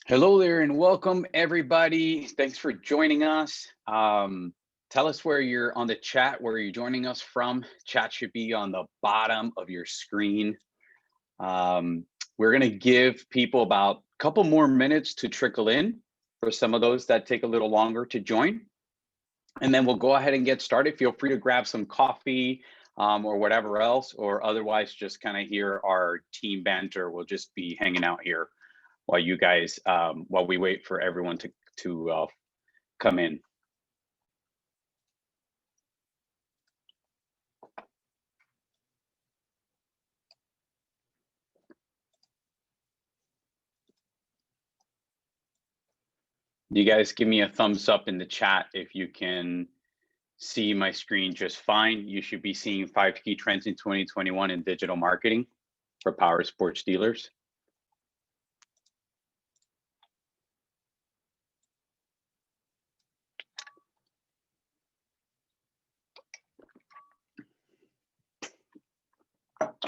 Hello there and welcome everybody. Thanks for joining us. Tell us where you're on the chat, where you're joining us from. Chat should be on the bottom of your screen. We're going to give people about a couple more minutes to trickle in for some of those that take a little longer to join. And then we'll go ahead and get started. Feel free to grab some coffee or whatever else, or otherwise just kind of hear our team banter. We'll just be hanging out here while you guys, while we wait for everyone to come in. You guys give me a thumbs up in the chat if you can see my screen just fine. You should be seeing 5 key trends in 2021 in digital marketing for power sports dealers.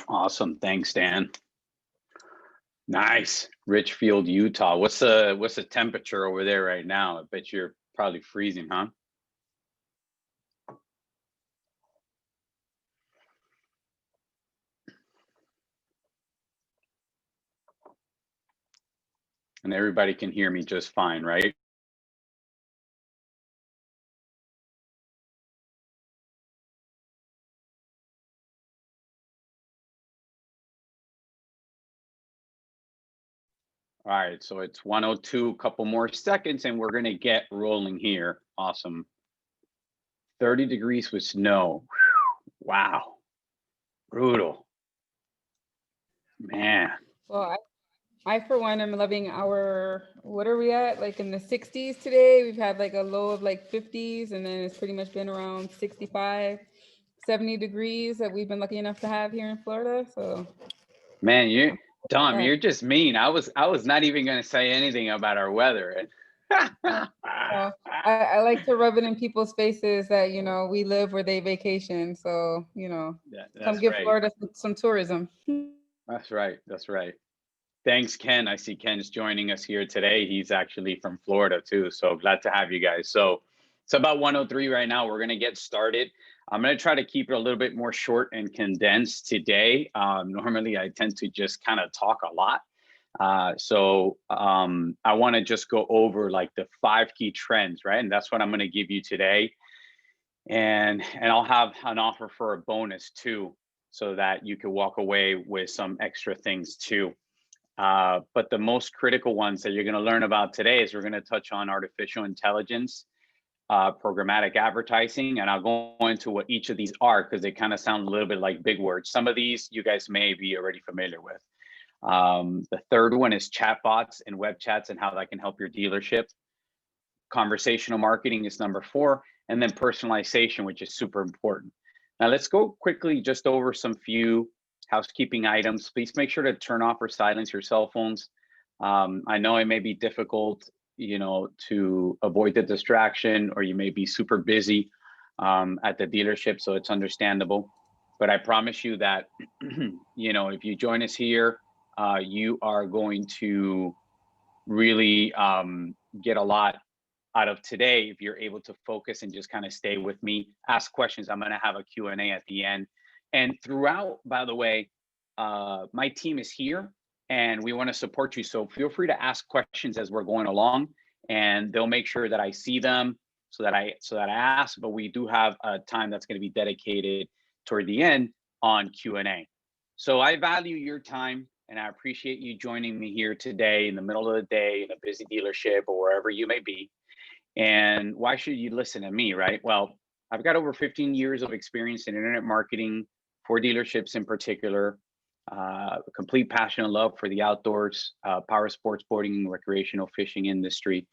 Awesome, thanks, Dan. Nice, Richfield, Utah. What's the temperature over there right now? I bet you're probably freezing, huh? And everybody can hear me just fine, right? All right, so it's 1:02, a couple more seconds, and we're gonna get rolling here. Awesome. 30 degrees with snow. Wow, brutal, man. Well, I for one am loving our, what are we at? Like in the 60s today. We've had like a low of like 50s, and then it's pretty much been around 65, 70 degrees that we've been lucky enough to have here in Florida. So, Man, Dom, you're just mean. I was not even gonna say anything about our weather. I like to rub it in people's faces that, we live where they vacation. So, come give right. Florida some tourism. That's right. That's right. Thanks, Ken. I see Ken's joining us here today. He's actually from Florida too. So glad to have you guys. So it's about 1:03 right now. We're going to get started. I'm going to try to keep it a little bit more short and condensed today. Normally, I tend to just kind of talk a lot. So I want to just go over like the 5 key trends, right? And that's what I'm going to give you today. And I'll have an offer for a bonus too, so that you can walk away with some extra things too. But the most critical ones that you're going to learn about today is we're going to touch on artificial intelligence, programmatic advertising, and I'll go into what each of these are because they kind of sound a little bit like big words. Some of these you guys may be already familiar with. The third one is chatbots and web chats and how that can help your dealership. Conversational marketing is number 4, and then personalization, which is super important. Now let's go quickly just over some few housekeeping items. Please make sure to turn off or silence your cell phones. I know it may be difficult, to avoid the distraction, or you may be super busy at the dealership, so it's understandable. But I promise you that, if you join us here, you are going to really get a lot out of today if you're able to focus and just kind of stay with me, ask questions. I'm going to have a Q&A at the end. And throughout, by the way, my team is here and we want to support you. So feel free to ask questions as we're going along, and they'll make sure that I see them so that I ask. But we do have a time that's going to be dedicated toward the end on Q&A. So I value your time and I appreciate you joining me here today in the middle of the day in a busy dealership or wherever you may be. And why should you listen to me, right? Well, I've got over 15 years of experience in internet marketing for dealerships in particular, a complete passion and love for the outdoors, power sports, boating, recreational fishing industry.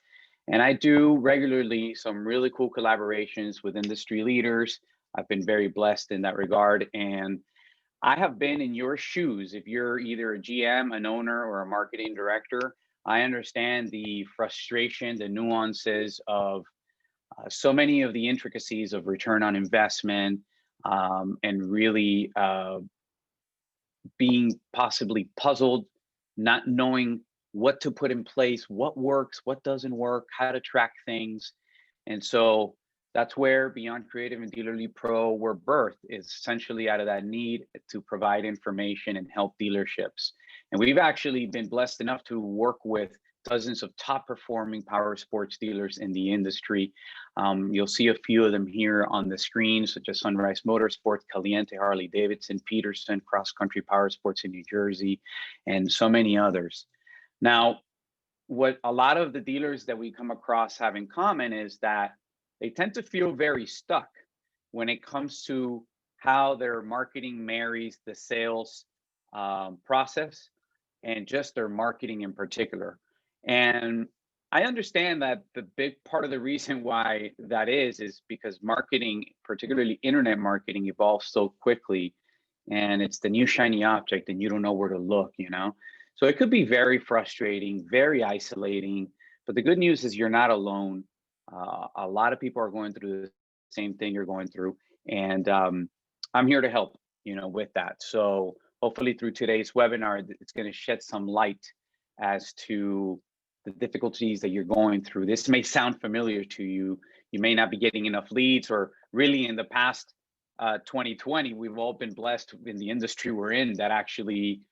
And I do regularly some really cool collaborations with industry leaders. I've been very blessed in that regard. And I have been in your shoes. If you're either a GM, an owner, or a marketing director, I understand the frustration, the nuances of so many of the intricacies of return on investment, and really being possibly puzzled, not knowing what to put in place, what works, what doesn't work, how to track things. And so that's where Beyond Creative and Dealerly Pro were birthed, is essentially out of that need to provide information and help dealerships. And we've actually been blessed enough to work with dozens of top performing power sports dealers in the industry. You'll see a few of them here on the screen, such as Sunrise Motorsports, Caliente Harley Davidson, Peterson, Cross Country Power Sports in New Jersey, and so many others. Now, what a lot of the dealers that we come across have in common is that they tend to feel very stuck when it comes to how their marketing marries the sales process and just their marketing in particular. And I understand that the big part of the reason why that is because marketing, particularly internet marketing, evolves so quickly, and it's the new shiny object and you don't know where to look, you know? So it could be very frustrating, very isolating, but the good news is you're not alone. A lot of people are going through the same thing you're going through, and I'm here to help, with that. So hopefully through today's webinar, it's going to shed some light as to the difficulties that you're going through. This may sound familiar to you. You may not be getting enough leads, or really in the past 2020, we've all been blessed in the industry we're in that actually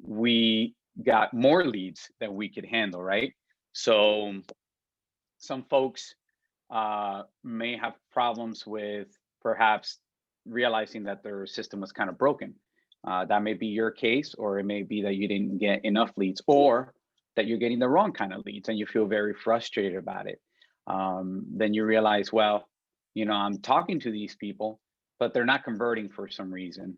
we got more leads than we could handle, right? So some folks may have problems with perhaps realizing that their system was kind of broken. That may be your case, or it may be that you didn't get enough leads, or that you're getting the wrong kind of leads and you feel very frustrated about it. Then you realize, well, I'm talking to these people, but they're not converting for some reason.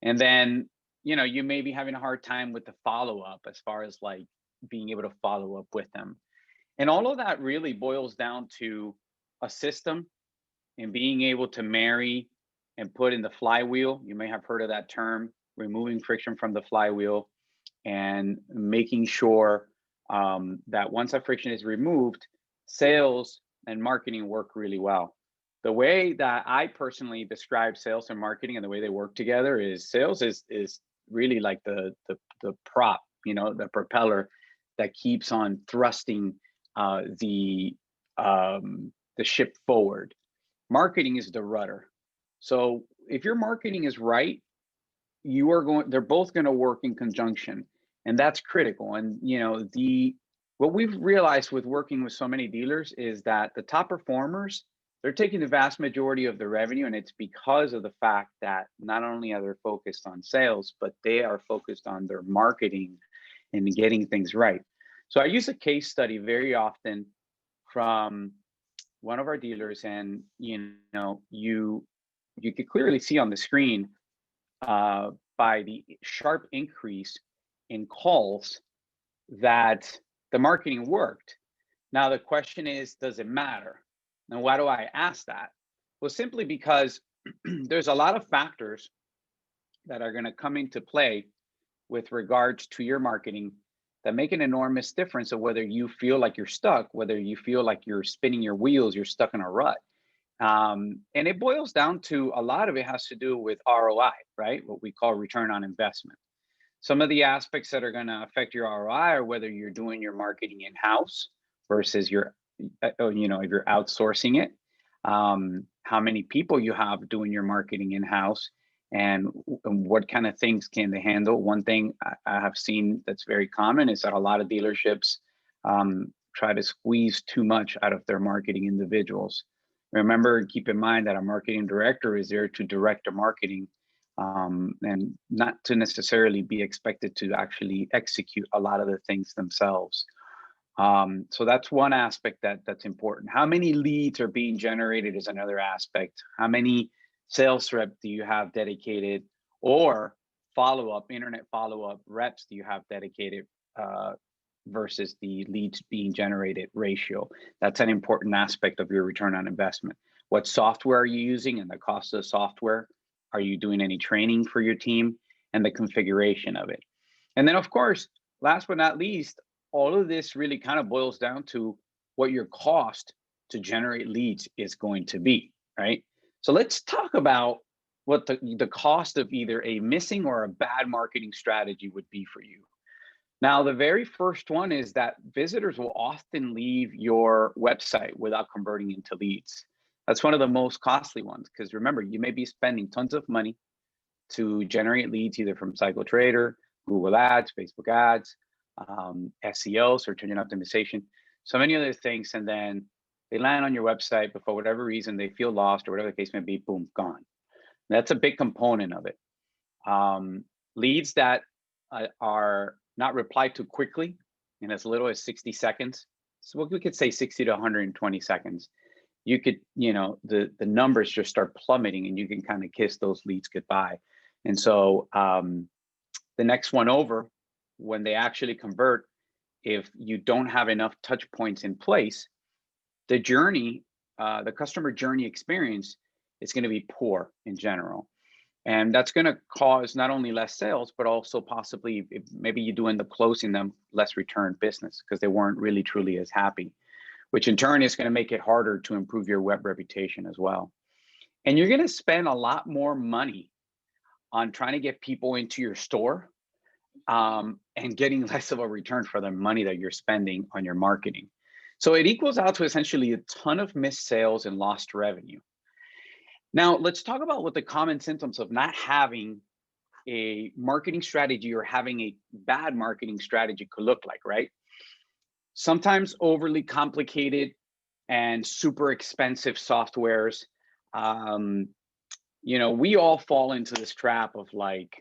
And then, you may be having a hard time with the follow-up, as far as like being able to follow up with them. And all of that really boils down to a system and being able to marry and put in the flywheel. You may have heard of that term, removing friction from the flywheel, and making sure that once that friction is removed, sales and marketing work really well. The way that I personally describe sales and marketing and the way they work together is sales is really like the prop, the propeller that keeps on thrusting the ship forward. Marketing is the rudder. So if your marketing is right, they're both going to work in conjunction, and that's critical. And what we've realized with working with so many dealers is that the top performers, they're taking the vast majority of the revenue, and it's because of the fact that not only are they focused on sales, but they are focused on their marketing and getting things right. So I use a case study very often from one of our dealers, and you could clearly see on the screen by the sharp increase in calls that the marketing worked. Now the question is, does it matter? And why do I ask that? Well, simply because there's a lot of factors that are going to come into play with regards to your marketing that make an enormous difference of whether you feel like you're stuck, whether you feel like you're spinning your wheels, you're stuck in a rut. And it boils down to, a lot of it has to do with ROI, right? What we call return on investment. Some of the aspects that are going to affect your ROI are whether you're doing your marketing in-house versus if you're outsourcing it, how many people you have doing your marketing in-house, and what kind of things can they handle. One thing I have seen that's very common is that a lot of dealerships try to squeeze too much out of their marketing individuals. Remember and keep in mind that a marketing director is there to direct the marketing, and not to necessarily be expected to actually execute a lot of the things themselves. So that's one aspect that's important. How many leads are being generated is another aspect. How many sales reps do you have dedicated, or internet follow-up reps do you have dedicated, versus the leads being generated ratio? That's an important aspect of your return on investment. What software are you using and the cost of the software? Are you doing any training for your team, and the configuration of it? And then, of course, last but not least, all of this really kind of boils down to what your cost to generate leads is going to be, right? So let's talk about what the cost of either a missing or a bad marketing strategy would be for you. Now, the very first one is that visitors will often leave your website without converting into leads. That's one of the most costly ones because remember, you may be spending tons of money to generate leads either from CycleTrader, Google Ads, Facebook Ads, SEO, search engine optimization, so many other things, and then they land on your website, but for whatever reason they feel lost or whatever the case may be, boom, gone. That's a big component of it. Leads that are not replied to quickly in as little as 60 seconds. So we could say 60 to 120 seconds. You could, the numbers just start plummeting and you can kind of kiss those leads goodbye. And so the next one over, when they actually convert, if you don't have enough touch points in place, the journey, the customer journey experience is going to be poor in general. And that's going to cause not only less sales, but also possibly, if maybe you do end up closing them, less return business because they weren't really truly as happy, which in turn is going to make it harder to improve your web reputation as well. And you're going to spend a lot more money on trying to get people into your store and getting less of a return for the money that you're spending on your marketing. So it equals out to essentially a ton of missed sales and lost revenue. Now, let's talk about what the common symptoms of not having a marketing strategy or having a bad marketing strategy could look like, right? Sometimes overly complicated and super expensive softwares. We all fall into this trap of like,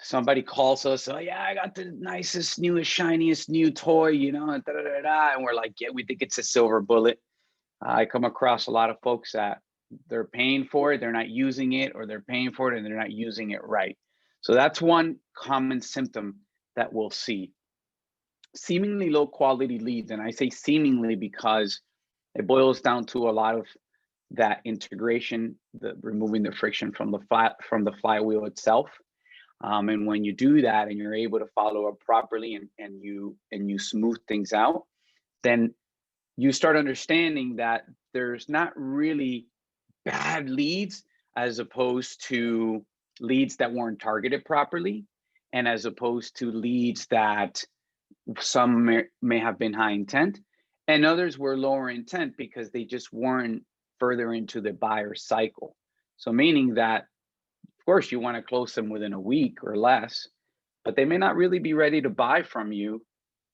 somebody calls us, oh yeah, I got the nicest, newest, shiniest new toy, and we're like, yeah, we think it's a silver bullet. I come across a lot of folks that they're paying for it, they're not using it, or they're paying for it and they're not using it right. So that's one common symptom that we'll see. Seemingly low quality leads, and I say seemingly because it boils down to a lot of that integration, the removing the friction from the flywheel itself. And when you do that and you're able to follow up properly and you smooth things out, then you start understanding that there's not really bad leads as opposed to leads that weren't targeted properly, and as opposed to leads that some may have been high intent and others were lower intent because they just weren't further into the buyer cycle. So meaning that, of course, you want to close them within a week or less, but they may not really be ready to buy from you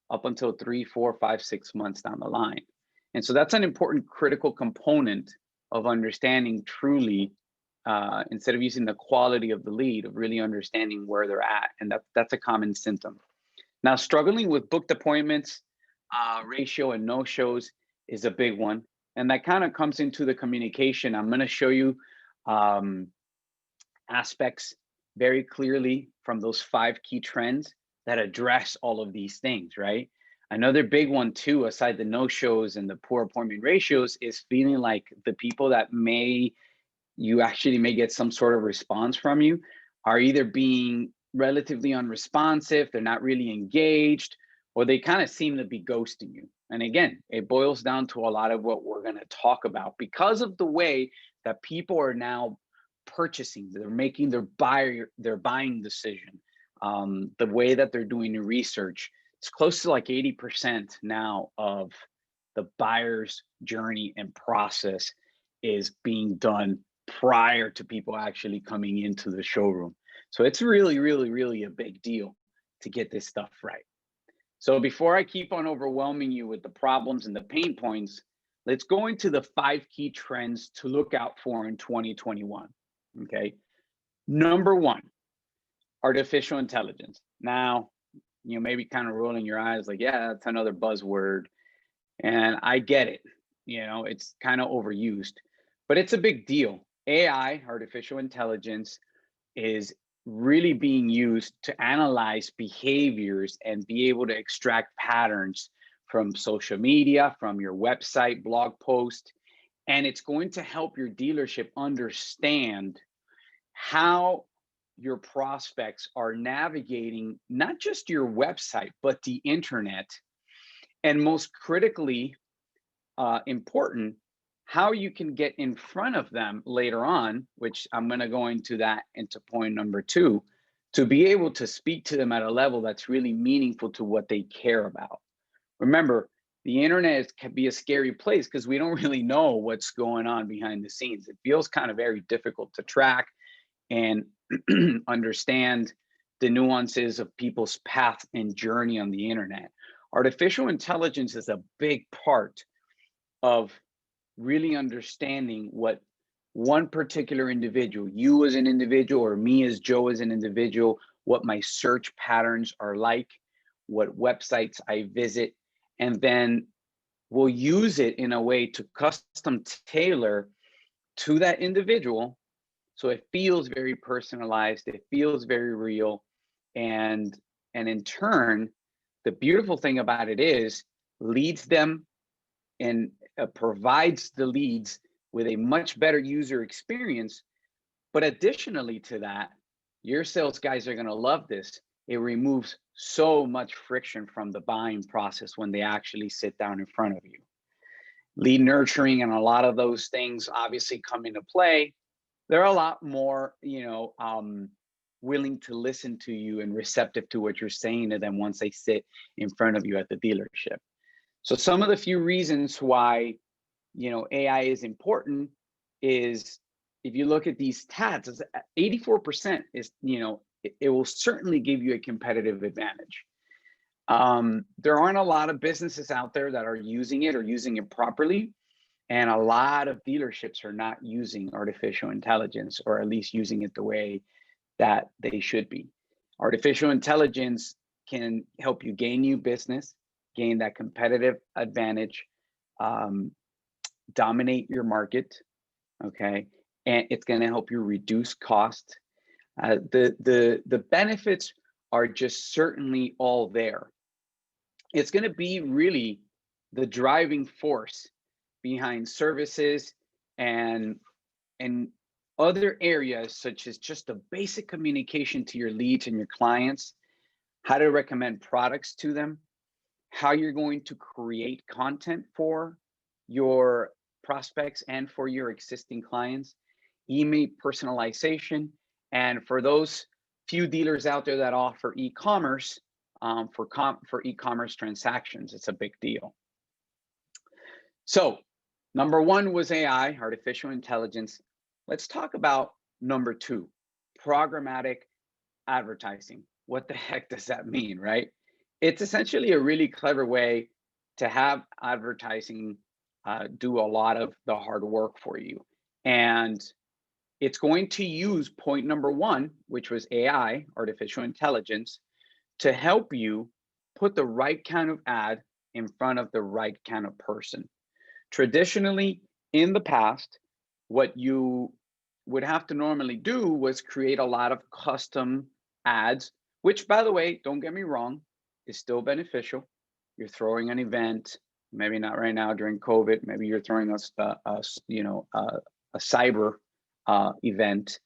up until 3, 4, 5, 6 months down the line. And so that's an important critical component of understanding truly, instead of using the quality of the lead, of really understanding where they're at. And that's a common symptom. Now, struggling with booked appointments, ratio and no-shows is a big one. And that kind of comes into the communication. I'm going to show you aspects very clearly from those 5 key trends that address all of these things, right? Another big one too, aside the no-shows and the poor appointment ratios, is feeling like the people that you actually may get some sort of response from you are either being relatively unresponsive, they're not really engaged, or they kind of seem to be ghosting you. And again, it boils down to a lot of what we're going to talk about because of the way that people are now purchasing, they're making their buying decision, the way that they're doing the research. It's close to like 80% now of the buyer's journey and process is being done prior to people actually coming into the showroom. So it's really, really, really a big deal to get this stuff right. So before I keep on overwhelming you with the problems and the pain points, let's go into the 5 key trends to look out for in 2021. Okay. Number 1, artificial intelligence. Now, you may be kind of rolling your eyes like, yeah, that's another buzzword. And I get it. It's kind of overused, but it's a big deal. AI, artificial intelligence, is really being used to analyze behaviors and be able to extract patterns from social media, from your website, blog post, and it's going to help your dealership understand how your prospects are navigating not just your website, but the internet, and most critically important, how you can get in front of them later on, which I'm going to go into point number 2, to be able to speak to them at a level that's really meaningful to what they care about. Remember, the internet can be a scary place because we don't really know what's going on behind the scenes. It feels kind of very difficult to track and understand the nuances of people's path and journey on the internet. Artificial intelligence is a big part of really understanding what one particular individual, you as an individual or me as Joe as an individual, what my search patterns are like, what websites I visit, and then we'll use it in a way to custom tailor to that individual so it feels very personalized, it feels very real, and in turn, the beautiful thing about it is leads them and provides the leads with a much better user experience. But additionally to that, your sales guys are going to love this. It removes so much friction from the buying process when they actually sit down in front of you. Lead nurturing and a lot of those things obviously come into play. They're a lot more, willing to listen to you and receptive to what you're saying to them once they sit in front of you at the dealership. So some of the few reasons why, AI is important is if you look at these stats, 84% is, it will certainly give you a competitive advantage. There aren't a lot of businesses out there that are using it or using it properly. And a lot of dealerships are not using artificial intelligence, or at least using it the way that they should be. Artificial intelligence can help you gain new business, gain that competitive advantage, dominate your market, okay? And it's going to help you reduce cost. The benefits are just certainly all there. It's going to be really the driving force behind services and other areas, such as just the basic communication to your leads and your clients, how to recommend products to them, how you're going to create content for your prospects and for your existing clients, email personalization, and for those few dealers out there that offer e-commerce, for e-commerce transactions, it's a big deal. So number one was AI, artificial intelligence. Let's talk about number two, programmatic advertising. What the heck does that mean, right? It's essentially a really clever way to have advertising do a lot of the hard work for you. And it's going to use point number one, which was AI, artificial intelligence, to help you put the right kind of ad in front of the right kind of person. Traditionally, in the past, what you would have to normally do was create a lot of custom ads, which, by the way, don't get me wrong, is still beneficial. You're throwing an event, maybe not right now during COVID, maybe you're throwing a cyber event,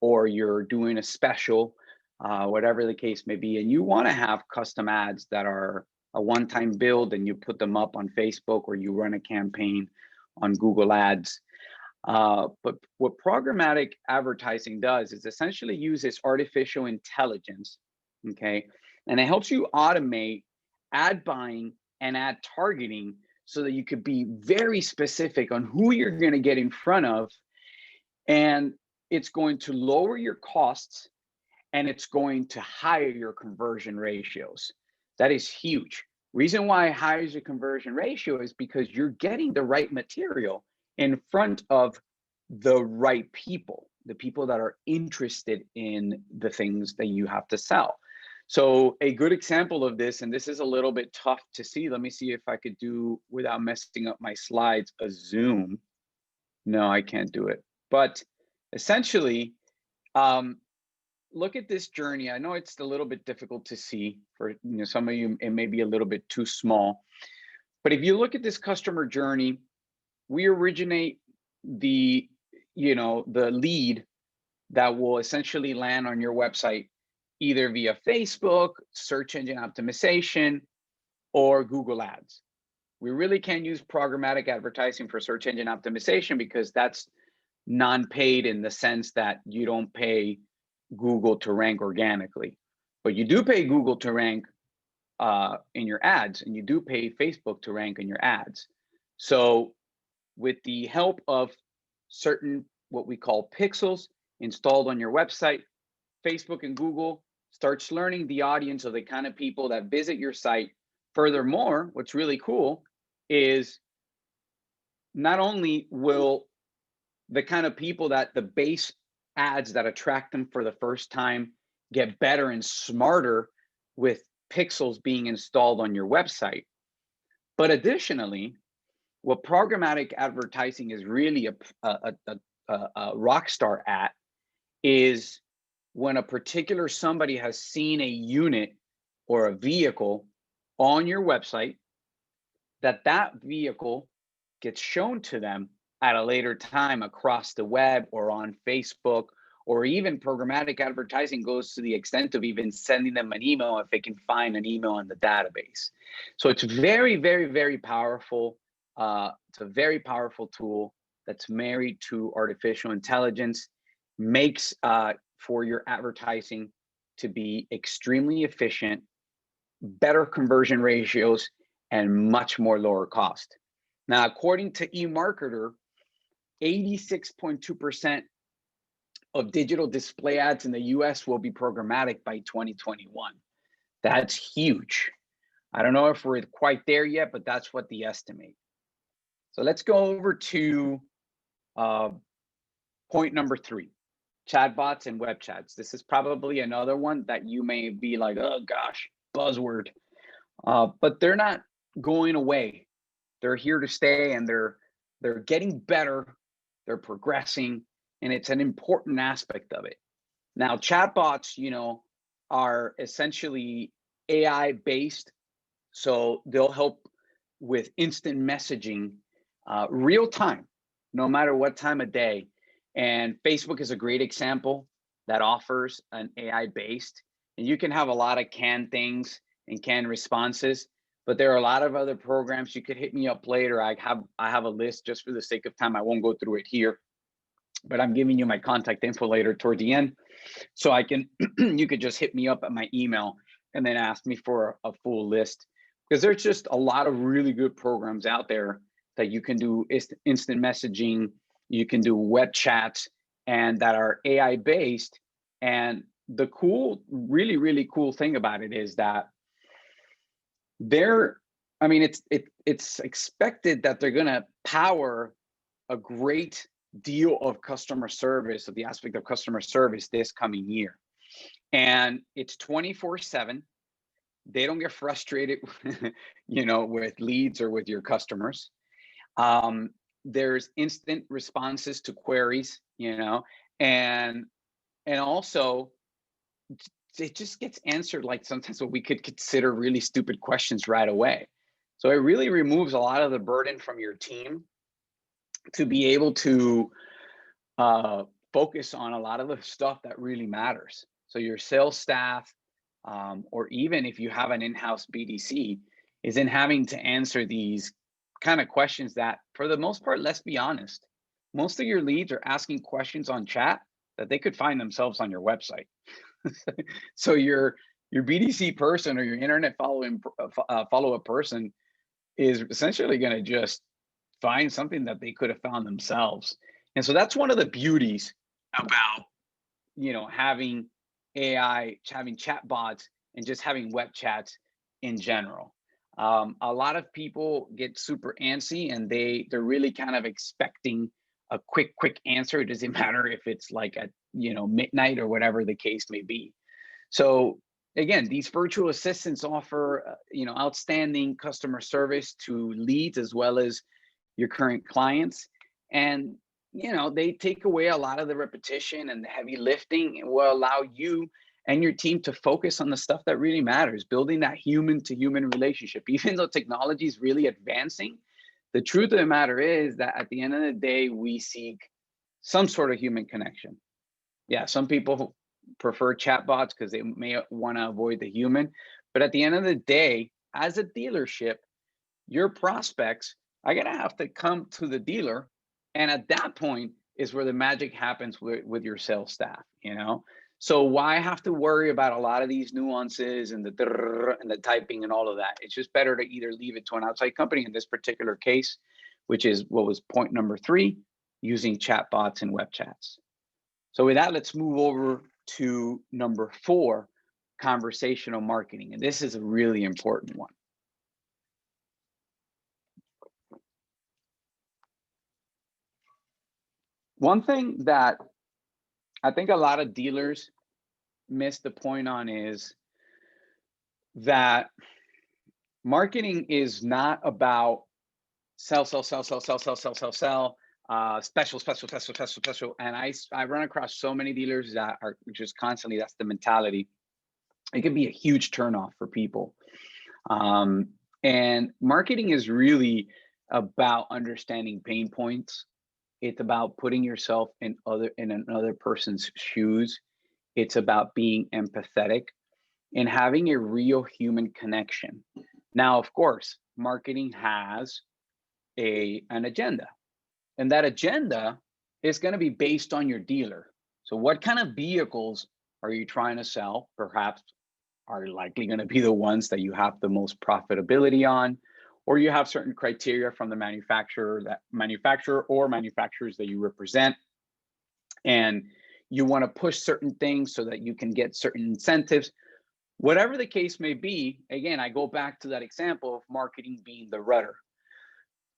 or you're doing a special, whatever the case may be, and you want to have custom ads that are a one-time build and you put them up on Facebook, or you run a campaign on Google Ads. But what programmatic advertising does is essentially uses artificial intelligence, okay? And it helps you automate ad buying and ad targeting so that you could be very specific on who you're going to get in front of. And it's going to lower your costs, and it's going to higher your conversion ratios. That is huge. Reason why it hires your conversion ratio is because you're getting the right material in front of the right people, the people that are interested in the things that you have to sell. So a good example of this, and this is a little bit tough to see. Let me see if I could do, without messing up my slides, a zoom. No, I can't do it. But essentially, look at this journey. I know it's a little bit difficult to see for some of you. It may be a little bit too small, but if you look at this customer journey, we originate the lead that will essentially land on your website, either via Facebook, search engine optimization, or Google Ads. We really can't use programmatic advertising for search engine optimization because that's non-paid, in the sense that you don't pay Google to rank organically, but you do pay Google to rank in your ads, and you do pay Facebook to rank in your ads. So with the help of certain what we call pixels installed on your website, Facebook and Google starts learning the audience of the kind of people that visit your site. Furthermore, what's really cool is not only will the kind of people that the base ads that attract them for the first time get better and smarter with pixels being installed on your website, but additionally, what programmatic advertising is really a rock star at is when a particular somebody has seen a unit or a vehicle on your website, that vehicle gets shown to them at a later time across the web or on Facebook, or even programmatic advertising goes to the extent of even sending them an email if they can find an email in the database. So it's very, very, very powerful. It's a very powerful tool that's married to artificial intelligence, makes for your advertising to be extremely efficient, better conversion ratios, and much more lower cost. Now, according to eMarketer, 86.2% of digital display ads in the US will be programmatic by 2021. That's huge. I don't know if we're quite there yet, but that's what the estimate. So let's go over to point number 3, chatbots and web chats. This is probably another one that you may be like, oh gosh, buzzword. But they're not going away. They're here to stay, and they're getting better. They're progressing, and it's an important aspect of it. Now, chatbots, are essentially AI based, so they'll help with instant messaging, real time, no matter what time of day. And Facebook is a great example that offers an AI based, and you can have a lot of canned things and canned responses, but there are a lot of other programs. You could hit me up later. I have a list. Just for the sake of time, I won't go through it here, but I'm giving you my contact info later toward the end, so I can you could just hit me up at my email and then ask me for a full list, because there's just a lot of really good programs out there that you can do instant messaging, you can do web chats, and that are AI based. And the cool, really, really cool thing about it is that it's expected that they're going to power a great deal of customer service, of the aspect of customer service, this coming year. And it's 24/7. They don't get frustrated, with leads or with your customers. There's instant responses to queries, and also it just gets answered like sometimes what we could consider really stupid questions right away. So it really removes a lot of the burden from your team to be able to focus on a lot of the stuff that really matters. So your sales staff, or even if you have an in-house BDC, isn't having to answer these kind of questions that, for the most part, let's be honest, most of your leads are asking questions on chat that they could find themselves on your website. So your BDC person or your internet follow-up person is essentially going to just find something that they could have found themselves. And so that's one of the beauties about having AI, having chatbots, and just having web chats in general. A lot of people get super antsy, and they're really kind of expecting a quick answer. It doesn't matter if it's like at midnight or whatever the case may be. So again, these virtual assistants offer outstanding customer service to leads as well as your current clients, and they take away a lot of the repetition and the heavy lifting, and will allow you and your team to focus on the stuff that really matters, building that human to human relationship. Even though technology is really advancing, the truth of the matter is that at the end of the day, we seek some sort of human connection. Yeah, some people prefer chatbots because they may want to avoid the human, but at the end of the day, as a dealership, your prospects are going to have to come to the dealer, and at that point is where the magic happens with your sales staff. So why have to worry about a lot of these nuances and the typing and all of that? It's just better to either leave it to an outside company in this particular case, which is what was point number 3, using chatbots and web chats. So with that, let's move over to number 4, conversational marketing. And this is a really important one. One thing that I think a lot of dealers miss the point on is that marketing is not about sell, special. And I run across so many dealers that are just constantly, that's the mentality. It can be a huge turnoff for people. And marketing is really about understanding pain points. It's about putting yourself in another person's shoes. It's about being empathetic and having a real human connection. Now, of course, marketing has an agenda, and that agenda is going to be based on your dealer. So what kind of vehicles are you trying to sell? Perhaps are likely going to be the ones that you have the most profitability on, or you have certain criteria from the manufacturer or manufacturers that you represent, and you want to push certain things so that you can get certain incentives. Whatever the case may be, again, I go back to that example of marketing being the rudder.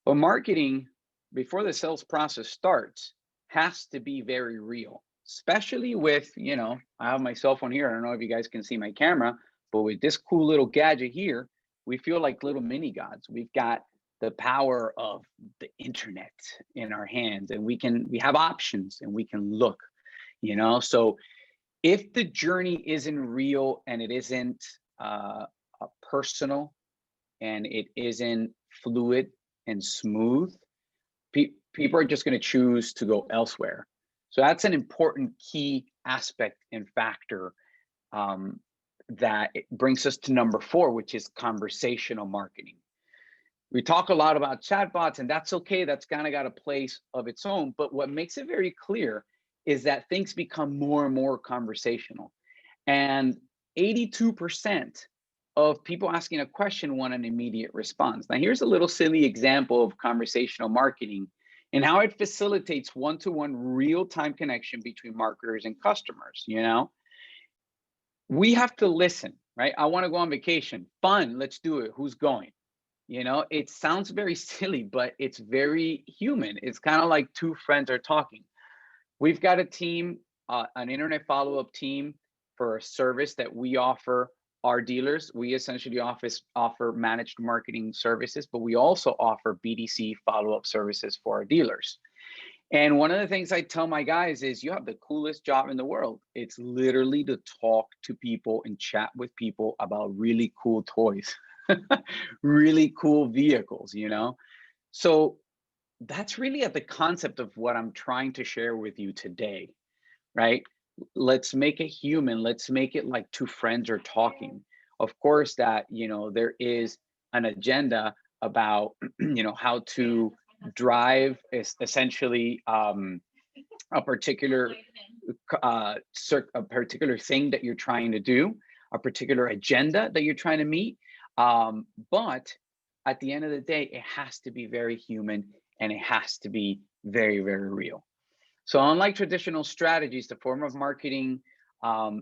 But marketing, before the sales process starts, has to be very real, especially with, I have my cell phone here. I don't know if you guys can see my camera, but with this cool little gadget here, we feel like little mini gods. We've got the power of the internet in our hands, and we have options and we can look, so if the journey isn't real and it isn't personal and it isn't fluid and smooth, people are just going to choose to go elsewhere. So that's an important key aspect and factor that it brings us to number 4, which is conversational marketing. We talk a lot about chatbots, and that's okay. That's kind of got a place of its own. But what makes it very clear is that things become more and more conversational. And 82% of people asking a question want an immediate response. Now, here's a little silly example of conversational marketing and how it facilitates one-to-one real-time connection between marketers and customers. We have to listen, right? I want to go on vacation. Fun, let's do it. Who's going? It sounds very silly, but it's very human. It's kind of like two friends are talking. We've got a team, an internet follow-up team for a service that we offer our dealers. We essentially offer managed marketing services, but we also offer BDC follow-up services for our dealers. And one of the things I tell my guys is, you have the coolest job in the world. It's literally to talk to people and chat with people about really cool toys, really cool vehicles, So that's really at the concept of what I'm trying to share with you today, right? Let's make it human. Let's make it like two friends are talking. Of course that, there is an agenda about, how to drive essentially a particular thing that you're trying to do, a particular agenda that you're trying to meet. But at the end of the day, it has to be very human and it has to be very, very real. So unlike traditional strategies, the form of marketing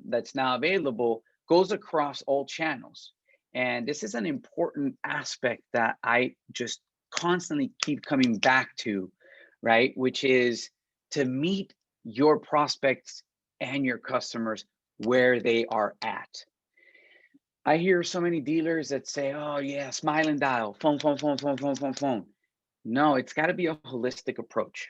that's now available goes across all channels. And this is an important aspect that I just constantly keep coming back to, right? Which is to meet your prospects and your customers where they are at. I hear so many dealers that say, oh yeah, smile and dial, phone. No, it's got to be a holistic approach.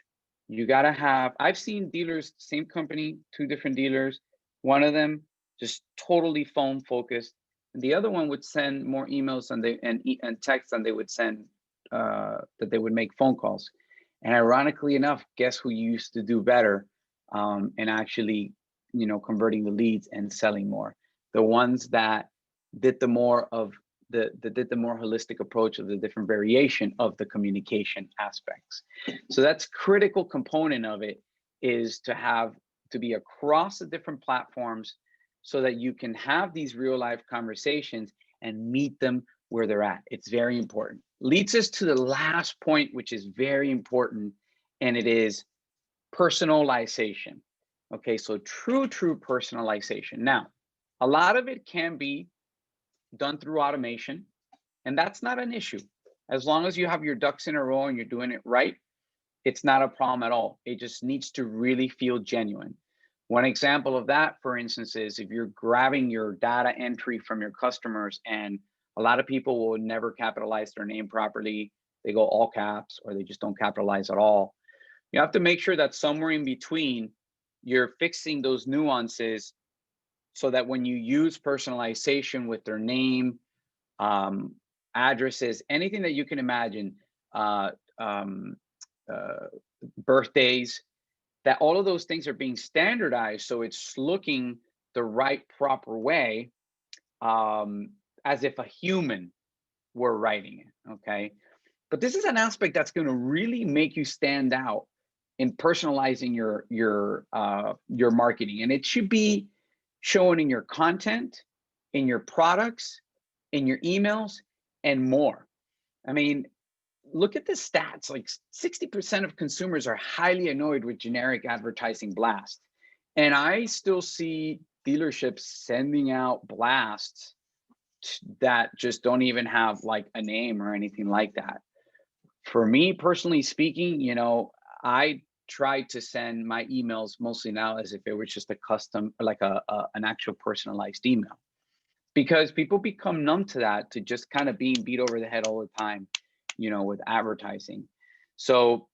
You got to have, I've seen dealers, same company, 2 different dealers. One of them just totally phone focused. And the other one would send more emails and texts than they would send, that they would make phone calls. And ironically enough, guess who used to do better and actually, converting the leads and selling more? The ones that did the more holistic approach of the different variation of the communication aspects. So that's critical component of it, is to have to be across the different platforms so that you can have these real life conversations and meet them where they're at. It's very important. Leads us to the last point, which is very important, and it is personalization. Okay, so true personalization. Now, a lot of it can be done through automation, and that's not an issue. As long as you have your ducks in a row and you're doing it right, it's not a problem at all. It just needs to really feel genuine. One example of that, for instance, is if you're grabbing your data entry from your customers, and a lot of people will never capitalize their name properly. They go all caps, or they just don't capitalize at all. You have to make sure that somewhere in between, you're fixing those nuances so that when you use personalization with their name, addresses, anything that you can imagine, uh, um, birthdays, that all of those things are being standardized so it's looking the right proper way, as if a human were writing it. Okay, but this is an aspect that's going to really make you stand out in personalizing your marketing, and it should be shown in your content, in your products, in your emails, and more. I mean, look at the stats. Like 60% of consumers are highly annoyed with generic advertising blasts. And I still see dealerships sending out blasts that just don't even have like a name or anything like that. For me personally speaking, I try to send my emails mostly now as if it was just a custom, like an actual personalized email, because people become numb to that, to just kind of being beat over the head all the time, with advertising. So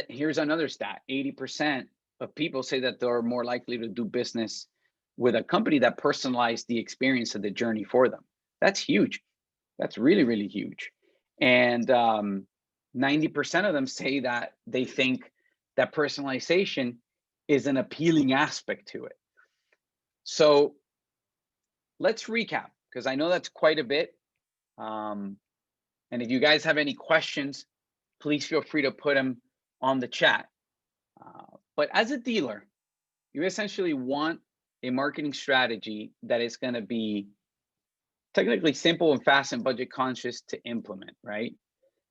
here's another stat: 80% of people say that they're more likely to do business with a company that personalized the experience of the journey for them. That's huge. That's really, really huge. And 90% of them say that they think that personalization is an appealing aspect to it. So let's recap, because I know that's quite a bit. And if you guys have any questions, please feel free to put them on the chat. But as a dealer, you essentially want a marketing strategy that is going to be technically simple and fast and budget conscious to implement, right?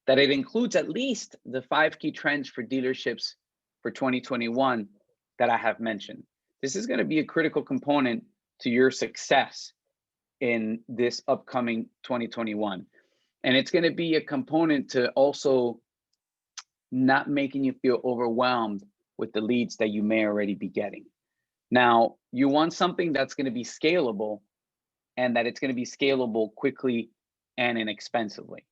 That it includes at least the 5 key trends for dealerships for 2021 that I have mentioned. This is going to be a critical component to your success in this upcoming 2021. And it's going to be a component to also not making you feel overwhelmed with the leads that you may already be getting. Now, you want something that's going to be scalable, and that it's going to be scalable quickly and inexpensively.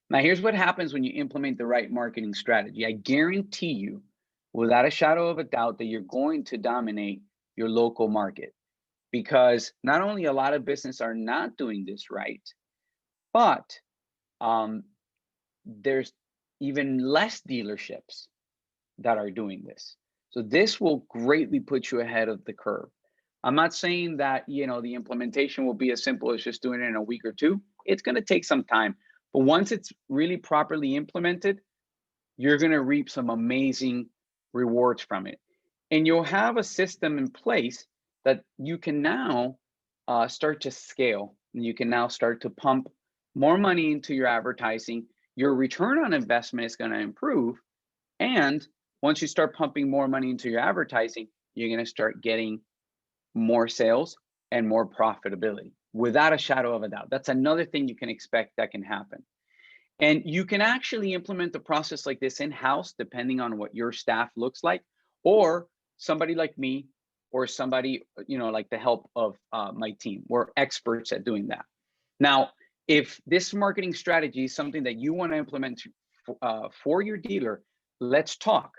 Now, here's what happens when you implement the right marketing strategy. I guarantee you, without a shadow of a doubt, that you're going to dominate your local market, because not only a lot of businesses are not doing this right, but there's even less dealerships that are doing this. So this will greatly put you ahead of the curve. I'm not saying that, the implementation will be as simple as just doing it in a week or two. It's going to take some time. But once it's really properly implemented, you're going to reap some amazing rewards from it. And you'll have a system in place that you can now start to scale. And you can now start to pump more money into your advertising. Your return on investment is going to improve. And once you start pumping more money into your advertising, you're going to start getting more sales and more profitability, without a shadow of a doubt. That's another thing you can expect that can happen. And you can actually implement the process like this in-house, depending on what your staff looks like, or somebody like me, or somebody, like the help of my team. We're experts at doing that. Now, if this marketing strategy is something that you want to implement for your dealer, let's talk.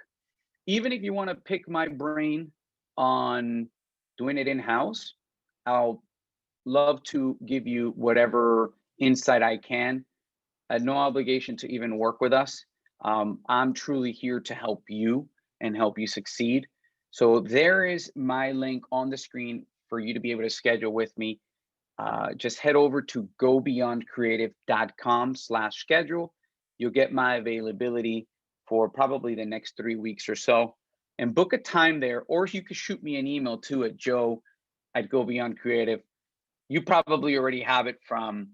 Even if you want to pick my brain on doing it in-house, I'll love to give you whatever insight I can. At no obligation to even work with us. I'm truly here to help you and help you succeed. So there is my link on the screen for you to be able to schedule with me. Just head over to gobeyondcreative.com/schedule. You'll get my availability for probably the next 3 weeks or so. and book a time there, or you could shoot me an email too at joe@GoBeyondCreative. You probably already have it from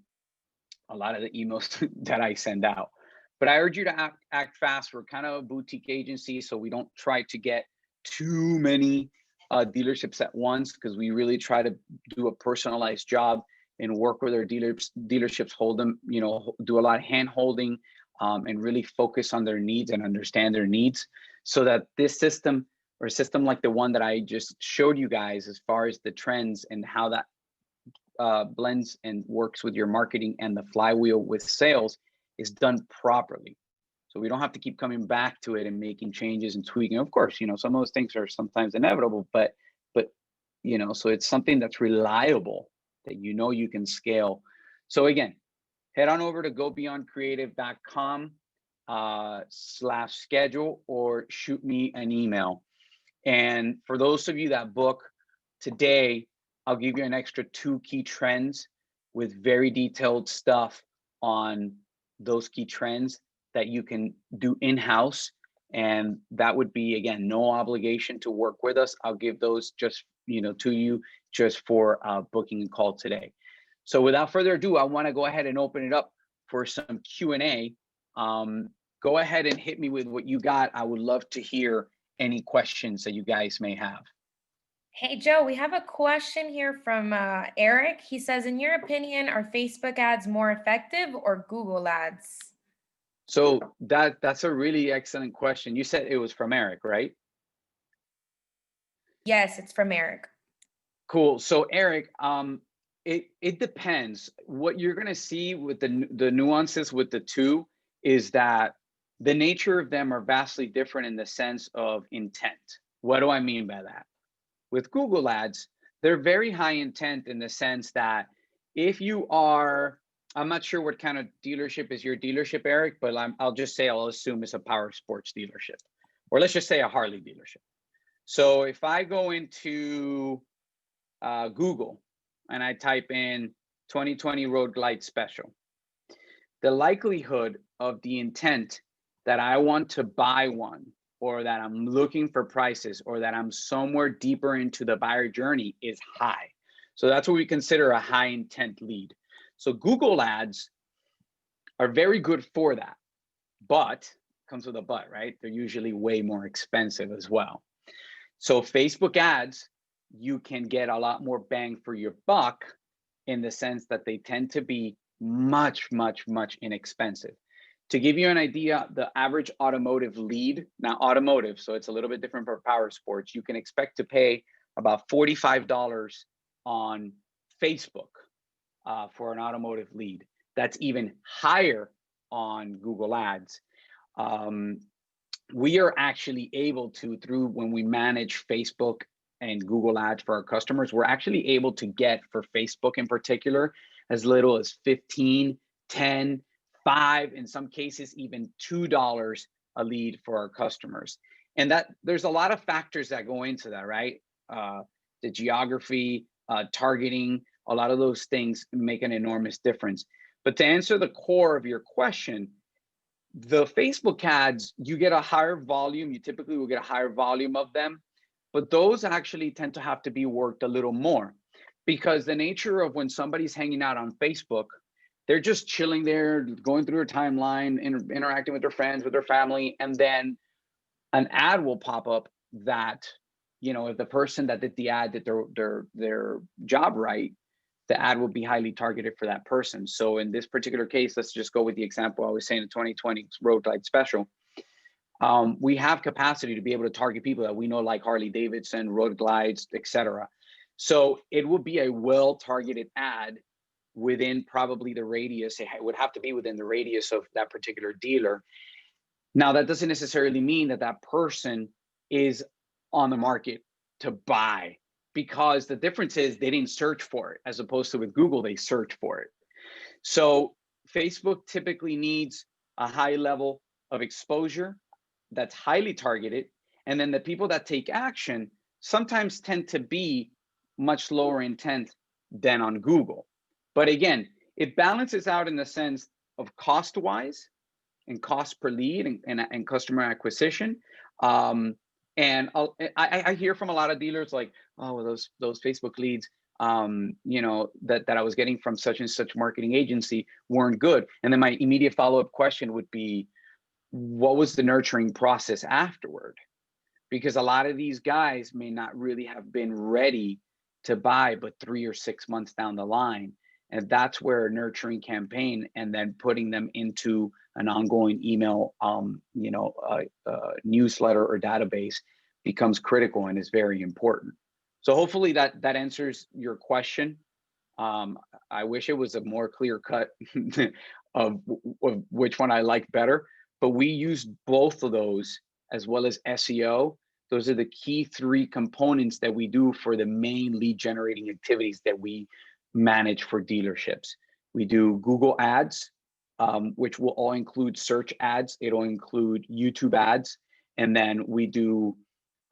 a lot of the emails that I send out. But I urge you to act fast. We're kind of a boutique agency, so we don't try to get too many dealerships at once, because we really try to do a personalized job and work with our dealerships, hold them, do a lot of hand holding, and really focus on their needs and understand their needs, so that this system, or a system like the one that I just showed you guys, as far as the trends and how that blends and works with your marketing and the flywheel with sales, is done properly. So we don't have to keep coming back to it and making changes and tweaking. Of course, some of those things are sometimes inevitable, but so it's something that's reliable, that you can scale. So again, head on over to gobeyondcreative.com/schedule, or shoot me an email. And for those of you that book today, I'll give you an extra 2 key trends with very detailed stuff on those key trends that you can do in-house. And that would be, again, no obligation to work with us. I'll give those just, to you just for booking a call today. So without further ado, I want to go ahead and open it up for some Q&A. Go ahead and hit me with what you got. I would love to hear any questions that you guys may have. Hey, Joe, we have a question here from Eric. He says, in your opinion, are Facebook ads more effective or Google ads? So that's a really excellent question. You said it was from Eric, right? Yes, it's from Eric. Cool. So Eric, it depends. What you're going to see with the nuances with the two is that the nature of them are vastly different in the sense of intent. What do I mean by that? With Google ads, they're very high intent in the sense that if you are, I'm not sure what kind of dealership is your dealership, Eric, but I'll assume it's a power sports dealership, or let's just say a Harley dealership. So if I go into Google and I type in 2020 Road Glide Special, the likelihood of the intent that I want to buy one, or that I'm looking for prices, or that I'm somewhere deeper into the buyer journey is high. So that's what we consider a high intent lead. So Google ads are very good for that, but comes with a but, right? They're usually way more expensive as well. So Facebook ads, you can get a lot more bang for your buck in the sense that they tend to be much, much, much inexpensive. To give you an idea, the average automotive lead, now automotive, so it's a little bit different for power sports, you can expect to pay about $45 on Facebook for an automotive lead. That's even higher on Google ads. We are actually able to, through when we manage Facebook and Google ads for our customers, we're actually able to get, for Facebook in particular, as little as 15, 10, 5, in some cases even $2 a lead for our customers. And that there's a lot of factors that go into that, right? The geography, targeting, a lot of those things make an enormous difference. But to answer the core of your question, the Facebook ads, you get a higher volume. You typically will get a higher volume of them, but those actually tend to have to be worked a little more, because the nature of when somebody's hanging out on Facebook, they're just chilling there, going through their timeline, interacting with their friends, with their family, and then an ad will pop up that, if the person that did the ad did their job right, the ad will be highly targeted for that person. So in this particular case, let's just go with the example I was saying, the 2020 Road Glide Special. We have capacity to be able to target people that we know like Harley Davidson, Road Glides, etc. So it would be a well-targeted ad within probably the radius. It would have to be within the radius of that particular dealer. Now, that doesn't necessarily mean that that person is on the market to buy, because the difference is they didn't search for it, as opposed to with Google, they search for it. So Facebook typically needs a high level of exposure that's highly targeted. And then the people that take action sometimes tend to be much lower intent than on Google. But again, it balances out in the sense of cost-wise and cost per lead and customer acquisition. And I hear from a lot of dealers like, oh, well, those Facebook leads, you know, that I was getting from such and such marketing agency weren't good. And then my immediate follow-up question would be, what was the nurturing process afterward? Because a lot of these guys may not really have been ready to buy, but 3 or 6 months down the line. And that's where a nurturing campaign and then putting them into an ongoing email, you know, newsletter or database becomes critical and is very important. So hopefully that answers your question. I wish it was a more clear cut of which one I like better, but we use both of those as well as SEO. Those are the key 3 components that we do for the main lead generating activities that we manage for dealerships. We do Google ads, which will all include search ads. It'll include YouTube ads. And then we do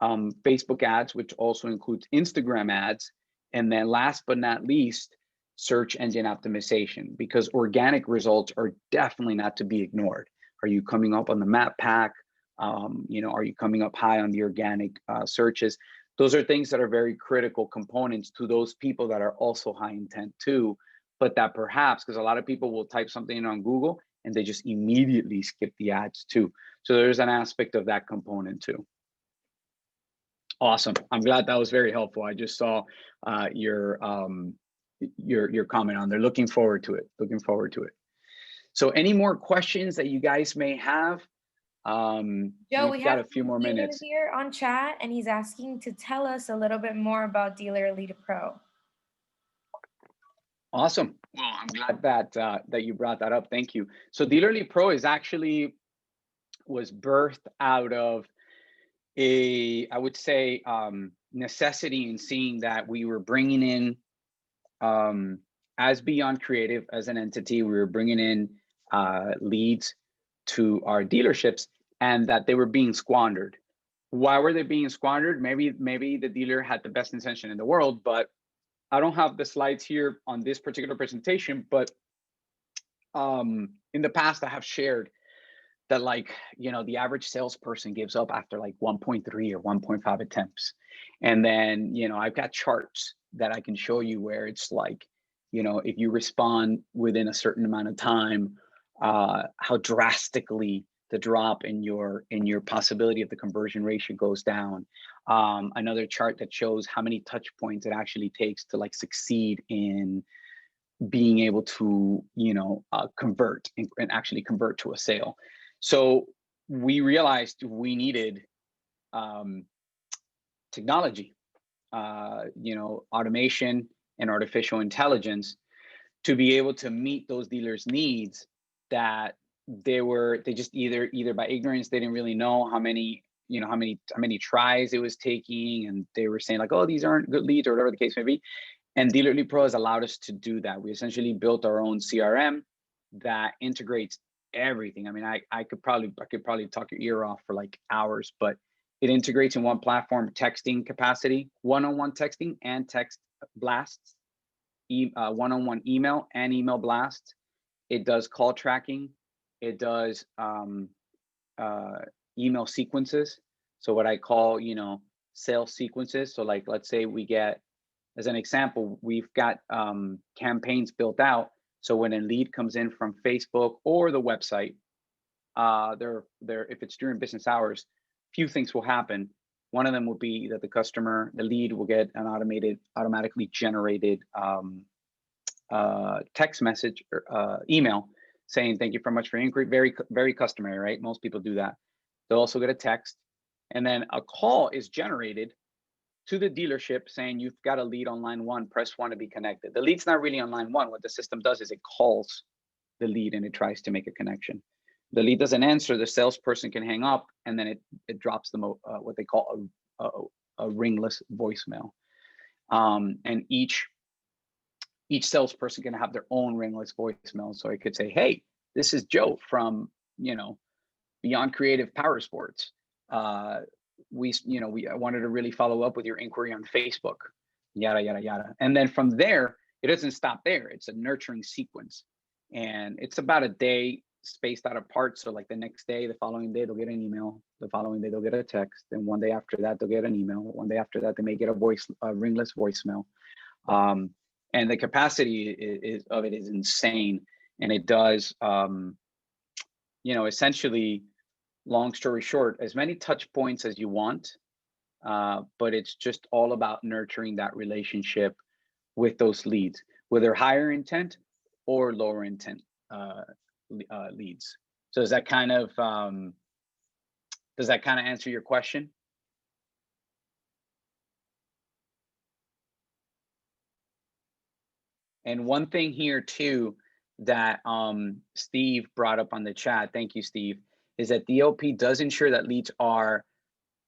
Facebook ads, which also includes Instagram ads. And then last but not least, search engine optimization, because organic results are definitely not to be ignored. Are you coming up on the map pack? You know, are you coming up high on the organic searches? Those are things that are very critical components to those people that are also high intent too, but that perhaps, because a lot of people will type something in on Google and they just immediately skip the ads too. So there's an aspect of that component too. Awesome. I'm glad that was very helpful. I just saw your comment on there. Looking forward to it. Looking forward to it. So any more questions that you guys may have? Joe, we've got a few more minutes here on chat, and he's asking to tell us a little bit more about Dealer Lead Pro. Awesome. Well, I'm glad that you brought that up. Thank you. So Dealer Lead Pro was birthed out of I would say, necessity in seeing that we were bringing in, as Beyond Creative as an entity, we were bringing in leads to our dealerships, and that they were being squandered. Why were they being squandered? Maybe the dealer had the best intention in the world, but I don't have the slides here on this particular presentation, but in the past I have shared that, like, you know, the average salesperson gives up after like 1.3 or 1.5 attempts. And then, you know, I've got charts that I can show you where it's like, you know, if you respond within a certain amount of time, how drastically the drop in your possibility of the conversion ratio goes down. Another chart that shows how many touch points it actually takes to like succeed in being able to, you know, convert and actually convert to a sale. So we realized we needed technology, you know, automation and artificial intelligence to be able to meet those dealers' needs that they just either by ignorance, they didn't really know how many tries it was taking, and they were saying like, oh, these aren't good leads or whatever the case may be. And Dealer Lead Pro has allowed us to do that. We essentially built our own CRM that integrates everything. I mean, I could probably talk your ear off for like hours, but it integrates in one platform, texting capacity, one-on-one texting and text blasts, one-on-one email and email blasts. It does call tracking. It does email sequences. So what I call, you know, sales sequences. So like, let's say we get, as an example, we've got campaigns built out. So when a lead comes in from Facebook or the website, if it's during business hours, few things will happen. One of them will be that the lead will get an automatically generated text message or email saying, thank you very much for your inquiry. Very, very customary, right? Most people do that. They'll also get a text, and then a call is generated to the dealership saying, you've got a lead on line 1, press 1 to be connected. The lead's not really on line 1. What the system does is it calls the lead and it tries to make a connection. The lead doesn't answer, the salesperson can hang up, and then it drops them what they call a ringless voicemail. And each salesperson can have their own ringless voicemail. So it could say, hey, this is Joe from, you know, Beyond Creative Power Sports. I wanted to really follow up with your inquiry on Facebook, yada, yada, yada. And then from there, it doesn't stop there. It's a nurturing sequence. And it's about a day spaced out apart. So like the next day, the following day, they'll get an email. The following day, they'll get a text. And one day after that, they'll get an email. One day after that, they may get a ringless voicemail. And the capacity of it is insane. And it does, essentially, long story short, as many touch points as you want, but it's just all about nurturing that relationship with those leads, whether higher intent or lower intent leads. So does that kind of answer your question? And one thing here too that Steve brought up on the chat, thank you, Steve, is that DLP does ensure that leads are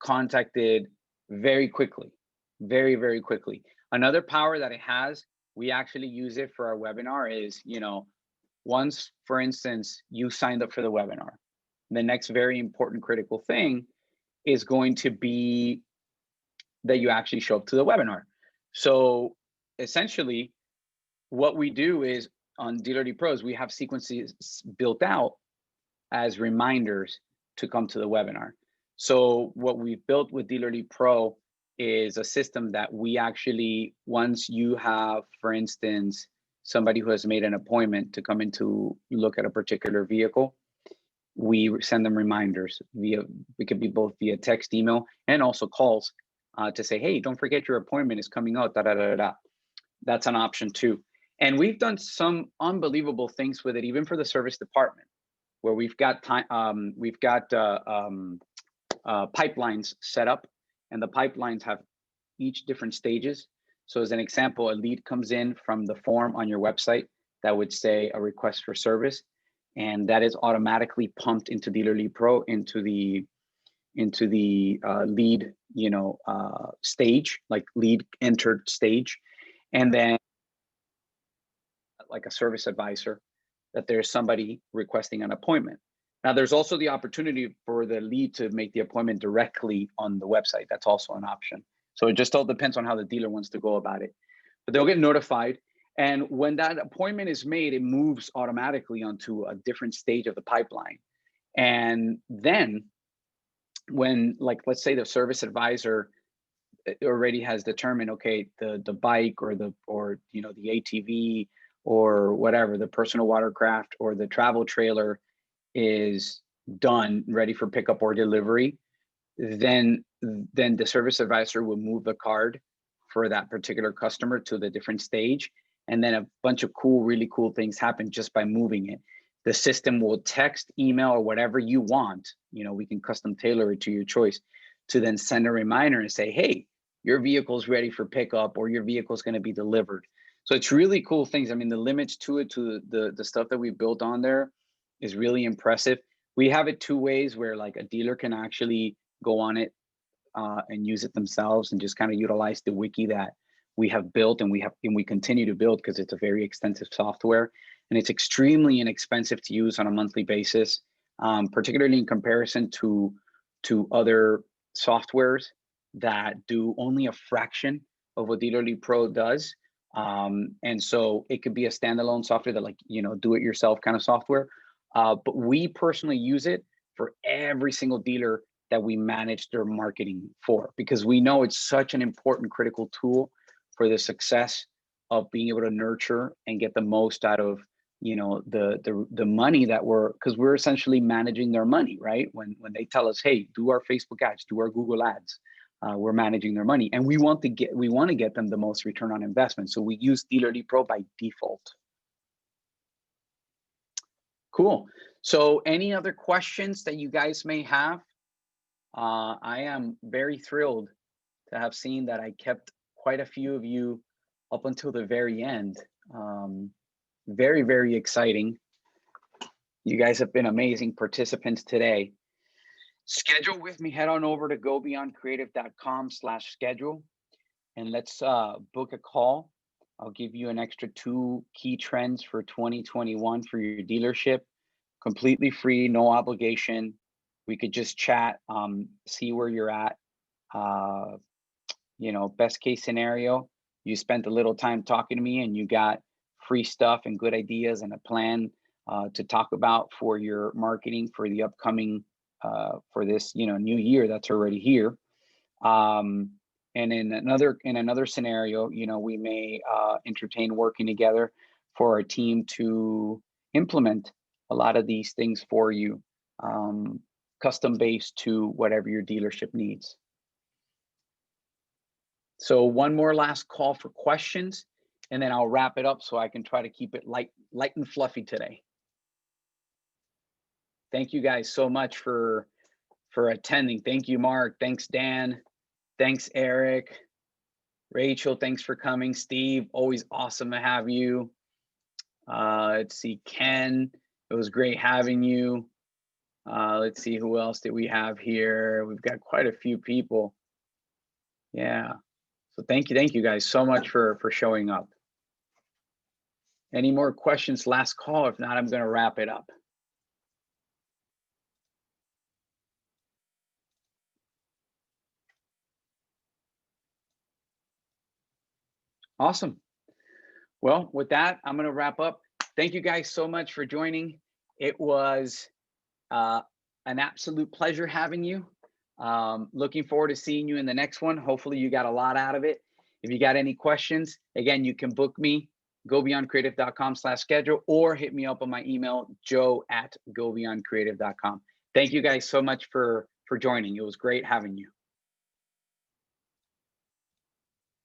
contacted very quickly, very, very quickly. Another power that it has, we actually use it for our webinar, is, once, for instance, you signed up for the webinar, the next very important critical thing is going to be that you actually show up to the webinar. So essentially, what we do is on Dealerly Pros, we have sequences built out as reminders to come to the webinar. So what we've built with Dealerly Pro is a system that we actually, once you have, for instance, somebody who has made an appointment to come in to look at a particular vehicle, we send them reminders it could be both via text, email, and also calls to say, hey, don't forget your appointment is coming out, da da da da. That's an option too. And we've done some unbelievable things with it, even for the service department, where we've got pipelines set up, and the pipelines have each different stages. So as an example, a lead comes in from the form on your website that would say a request for service, and that is automatically pumped into Dealerly Pro into the lead stage, like lead entered stage, and then like a service advisor, that there's somebody requesting an appointment. Now, there's also the opportunity for the lead to make the appointment directly on the website. That's also an option. So it just all depends on how the dealer wants to go about it. But they'll get notified. And when that appointment is made, it moves automatically onto a different stage of the pipeline. And then when, like, let's say the service advisor already has determined, okay, the bike or the ATV or whatever, the personal watercraft or the travel trailer is done, ready for pickup or delivery, then the service advisor will move the card for that particular customer to the different stage. And then a bunch of really cool things happen just by moving it. The system will text, email, or whatever you want. We can custom tailor it to your choice, to then send a reminder and say, hey, your vehicle's ready for pickup, or your vehicle's going to be delivered. So it's really cool things. I mean, the limits to it, to the stuff that we built on there, is really impressive. We have it two ways, where like a dealer can actually go on it and use it themselves and just kind of utilize the wiki that we have built, and we continue to build, because it's a very extensive software, and it's extremely inexpensive to use on a monthly basis, particularly in comparison to other softwares that do only a fraction of what Dealerly Pro does. And so it could be a standalone software that, like, do it yourself kind of software. But we personally use it for every single dealer that we manage their marketing for, because we know it's such an important, critical tool for the success of being able to nurture and get the most out of the money that because we're essentially managing their money, right? When they tell us, hey, do our Facebook ads, do our Google ads, we're managing their money, and we want to get them the most return on investment. So we use Dealerly Pro by default. Cool. So any other questions that you guys may have? I am very thrilled to have seen that I kept quite a few of you up until the very end. Very, very exciting. You guys have been amazing participants today. Schedule with me. Head on over to gobeyondcreative.com/schedule, and let's book a call. I'll give you an extra 2 key trends for 2021 for your dealership. Completely free, no obligation. We could just chat, see where you're at. Best case scenario, you spent a little time talking to me and you got free stuff and good ideas and a plan to talk about for your marketing for the upcoming for this new year that's already here. And in another scenario, we may entertain working together for our team to implement a lot of these things for you, custom based to whatever your dealership needs. So one more last call for questions, and then I'll wrap it up so I can try to keep it light and fluffy today. Thank you guys so much for attending. Thank you, Mark. Thanks, Dan. Thanks, Eric. Rachel, thanks for coming. Steve, always awesome to have you. Let's see, Ken, it was great having you. Let's see, who else did we have here? We've got quite a few people. Yeah, so thank you guys so much for showing up. Any more questions? Last call. If not, I'm going to wrap it up. Awesome. Well, with that, I'm going to wrap up. Thank you guys so much for joining. It was an absolute pleasure having you. Looking forward to seeing you in the next one. Hopefully you got a lot out of it. If you got any questions, again, you can book me, gobeyondcreative.com/schedule, or hit me up on my email, joe@gobeyondcreative.com. Thank you guys so much for joining. It was great having you.